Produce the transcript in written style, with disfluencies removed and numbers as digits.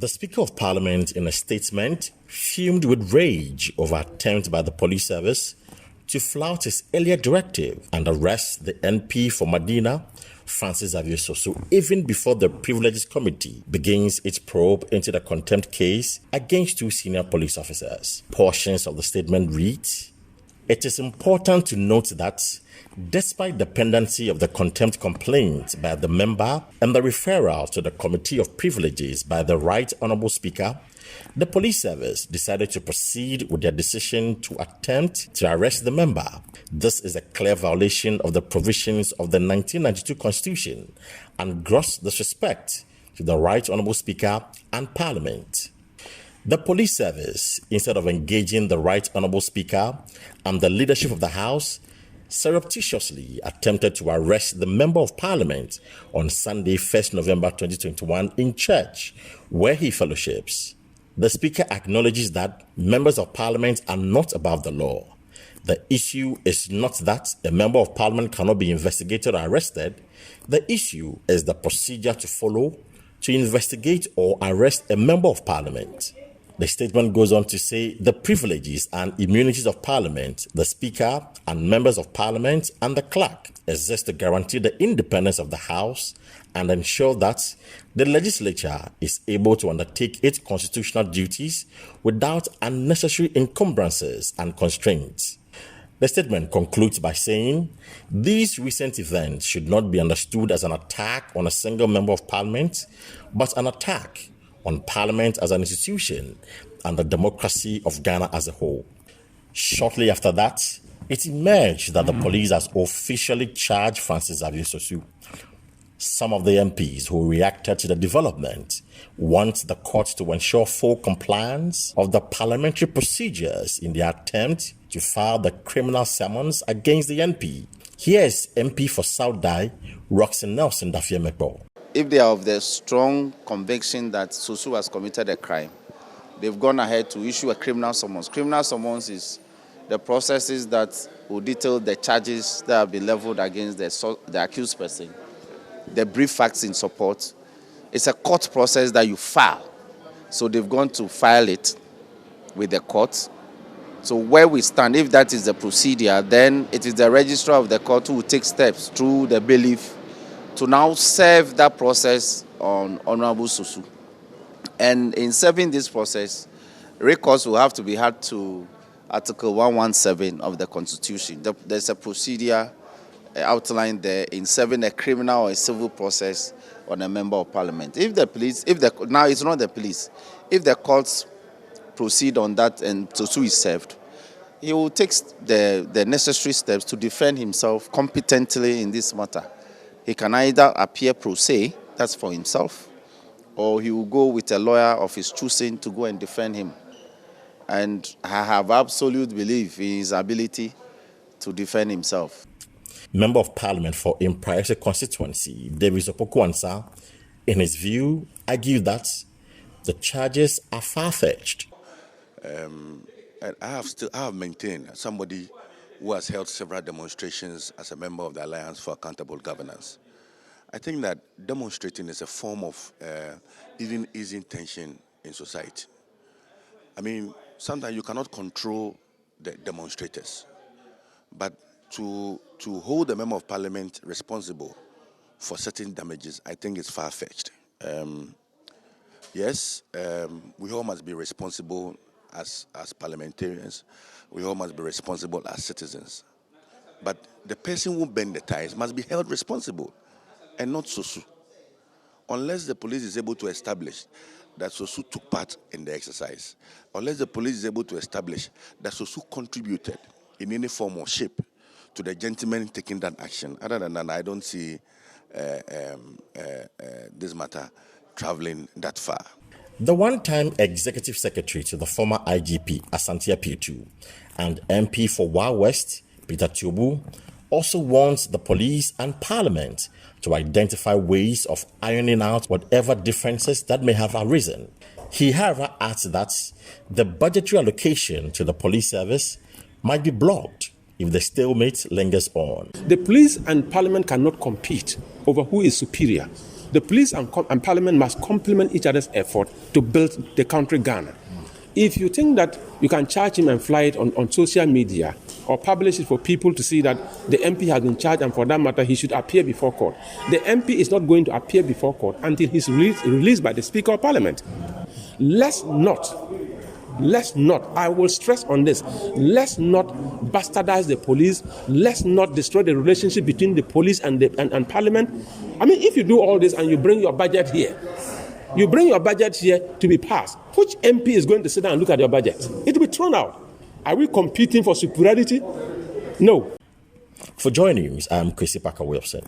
The Speaker of Parliament, in a statement, fumed with rage over attempt by the police service to flout his earlier directive and arrest the NP for Medina, Francis-Xavier Sosu, even before the Privileges Committee begins its probe into the contempt case against two senior police officers. Portions of the statement read, "It is important to note that despite the pendency of the contempt complaint by the member and the referral to the Committee of Privileges by the Right Honourable Speaker, the police service decided to proceed with their decision to attempt to arrest the member. This is a clear violation of the provisions of the 1992 Constitution and gross disrespect to the Right Honourable Speaker and Parliament. The police service, instead of engaging the Right Honourable Speaker and the leadership of the House, surreptitiously attempted to arrest the Member of Parliament on Sunday, 1st November 2021 in church, where he fellowships. The Speaker acknowledges that members of Parliament are not above the law. The issue is not that a Member of Parliament cannot be investigated or arrested. The issue is the procedure to follow to investigate or arrest a Member of Parliament." The statement goes on to say the privileges and immunities of Parliament, the Speaker and members of Parliament and the clerk exist to guarantee the independence of the House and ensure that the legislature is able to undertake its constitutional duties without unnecessary encumbrances and constraints. The statement concludes by saying, "These recent events should not be understood as an attack on a single member of Parliament, but an attack on Parliament as an institution and the democracy of Ghana as a whole." Shortly after that, it emerged that the police has officially charged Francis-Xavier Sosu. Some of the MPs who reacted to the development want the court to ensure full compliance of the parliamentary procedures in their attempt to file the criminal summons against the NP. Here is MP for South Dai, Roxanne Nelson Dafiemekbo. If they are of the strong conviction that Sosu has committed a crime, they've gone ahead to issue a criminal summons. Criminal summons is the processes that will detail the charges that have been leveled against the accused person, the brief facts in support. It's a court process that you file. So they've gone to file it with the court. So where we stand, if that is the procedure, then it is the registrar of the court who will take steps through the bailiff to now serve that process on Honorable Sosu. And in serving this process, recourse will have to be had to Article 117 of the Constitution. There's a procedure outlined there in serving a criminal or a civil process on a member of Parliament. If the police, now it's not the police, if the courts proceed on that and Sosu is served, he will take the necessary steps to defend himself competently in this matter. He can either appear pro se, that's for himself, or he will go with a lawyer of his choosing to go and defend him. And I have absolute belief in his ability to defend himself. Member of Parliament for Mpraeso constituency, Ansah Opoku, in his view, argued that the charges are far-fetched. And I have maintained somebody who has held several demonstrations as a member of the Alliance for Accountable Governance. I think that demonstrating is a form of even easing tension in society. I mean, sometimes you cannot control the demonstrators, but to hold a member of Parliament responsible for certain damages, I think it's far-fetched. Yes, we all must be responsible as parliamentarians. We all must be responsible as citizens. But the person who bend the ties must be held responsible, and not Sosu. Unless the police is able to establish that Sosu took part in the exercise, unless the police is able to establish that Sosu contributed in any form or shape to the gentleman taking that action. Other than that, I don't see this matter traveling that far. The one-time executive secretary to the former IGP, Ansah Opoku, and MP for Wa West, Peter Tiobu, also wants the police and Parliament to identify ways of ironing out whatever differences that may have arisen. He, however, adds that the budgetary allocation to the police service might be blocked if the stalemate lingers on. The police and Parliament cannot compete over who is superior. The police and parliament must complement each other's effort to build the country Ghana. If you think that you can charge him and fly it on social media or publish it for people to see that the MP has been charged and for that matter he should appear before court, the MP is not going to appear before court until he's released by the Speaker of Parliament. Let's not, I will stress on this, let's not bastardize the police, let's not destroy the relationship between the police and Parliament. I mean, if you do all this and you bring your budget here to be passed, which MP is going to sit down and look at your budget? It will be thrown out. Are we competing for superiority? No. For Joy News, I'm Kwesi Parker Wilson.